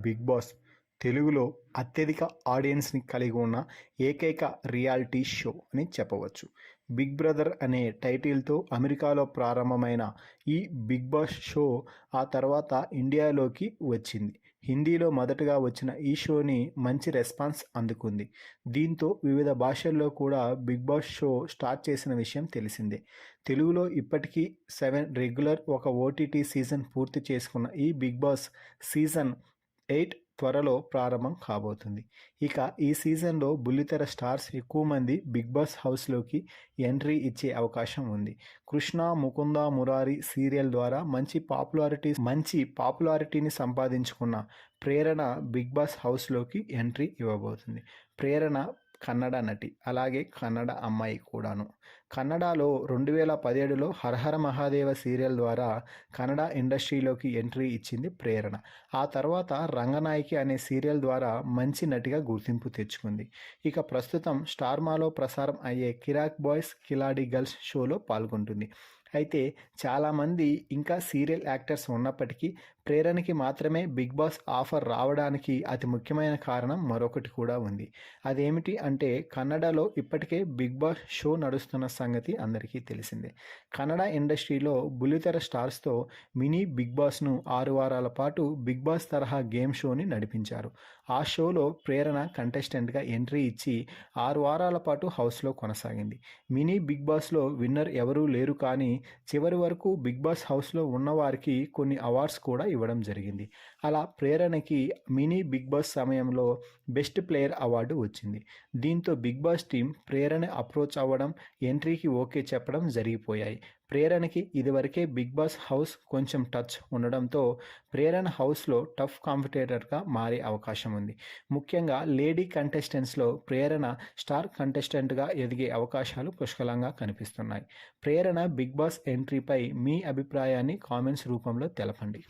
Big boss తెలుగులో అత్యధిక ఆడియన్స్ని కలిగి ఉన్న ఏకైక రియాలిటీ షో అని చెప్పవచ్చు. బిగ్ బ్రదర్ అనే టైటిల్తో అమెరికాలో ప్రారంభమైన ఈ బిగ్ బాస్ షో ఆ తర్వాత ఇండియాలోకి వచ్చింది. హిందీలో మొదటగా వచ్చిన ఈ షోని మంచి రెస్పాన్స్ అందుకుంది. దీంతో వివిధ భాషల్లో కూడా బిగ్ బాస్ షో స్టార్ట్ చేసిన విషయం తెలిసిందే. తెలుగులో ఇప్పటికీ 7 రెగ్యులర్, ఒక ఓటీటీ సీజన్ పూర్తి చేసుకున్న ఈ బిగ్ బాస్ సీజన్ 8 త్వరలో ప్రారంభం కాబోతుంది. ఇక ఈ సీజన్లో బుల్లితెర స్టార్స్ ఎక్కువ మంది బిగ్ బాస్ హౌస్లోకి ఎంట్రీ ఇచ్చే అవకాశం ఉంది. కృష్ణ ముకుంద మురారి సీరియల్ ద్వారా మంచి పాపులారిటీని సంపాదించుకున్న ప్రేరణ బిగ్ బాస్ హౌస్లోకి ఎంట్రీ ఇవ్వబోతుంది. ప్రేరణ కన్నడ నటి, అలాగే కన్నడ అమ్మాయి కూడాను. కన్నడలో 2017లో హరహర మహాదేవ సీరియల్ ద్వారా కన్నడ ఇండస్ట్రీలోకి ఎంట్రీ ఇచ్చింది ప్రేరణ. ఆ తర్వాత రంగనాయకి అనే సీరియల్ ద్వారా మంచి నటిగా గుర్తింపు తెచ్చుకుంది. ఇక ప్రస్తుతం స్టార్మాలో ప్రసారం అయ్యే కిరాక్ బాయ్స్ కిలాడి గర్ల్స్ షోలో పాల్గొంటుంది. అయితే చాలామంది ఇంకా సీరియల్ యాక్టర్స్ ఉన్నప్పటికీ ప్రేరణకి మాత్రమే బిగ్ బాస్ ఆఫర్ రావడానికి అతి ముఖ్యమైన కారణం మరొకటి కూడా ఉంది. అదేమిటి అంటే కన్నడలో ఇప్పటికే బిగ్ బాస్ షో నడుస్తున్న సంగతి అందరికీ తెలిసిందే. కన్నడ ఇండస్ట్రీలో బుల్లితెర స్టార్స్తో మినీ బిగ్ బాస్ను 6 వారాల పాటు బిగ్ బాస్ తరహా గేమ్ షోని నడిపించారు. ఆ షోలో ప్రేరణ కంటెస్టెంట్గా ఎంట్రీ ఇచ్చి 6 వారాల పాటు హౌస్లో కొనసాగింది. మినీ బిగ్ బాస్లో విన్నర్ ఎవరూ లేరు, కానీ చివరి వరకు బిగ్ బాస్ హౌస్లో ఉన్నవారికి కొన్ని అవార్డ్స్ కూడా ఇవ్వడం జరిగింది. అలా ప్రేరణకి మినీ బిగ్ బాస్ సమయంలో బెస్ట్ ప్లేయర్ అవార్డు వచ్చింది. దీంతో బిగ్ బాస్ టీం ప్రేరణ అప్రోచ్ అవ్వడం, ఎంట్రీకి ఓకే చెప్పడం జరిగిపోయాయి. ప్రేరణకి ఇదివరకే బిగ్ బాస్ హౌస్ కొంచెం టచ్ ఉండడంతో ప్రేరణ హౌస్లో టఫ్ కాంపిటేటర్గా మారే అవకాశం ఉంది. ముఖ్యంగా లేడీ కంటెస్టెంట్స్లో ప్రేరణ స్టార్ కంటెస్టెంట్గా ఎదిగే అవకాశాలు పుష్కలంగా కనిపిస్తున్నాయి. ప్రేరణ బిగ్ బాస్ ఎంట్రీపై మీ అభిప్రాయాన్ని కామెంట్స్ రూపంలో తెలపండి.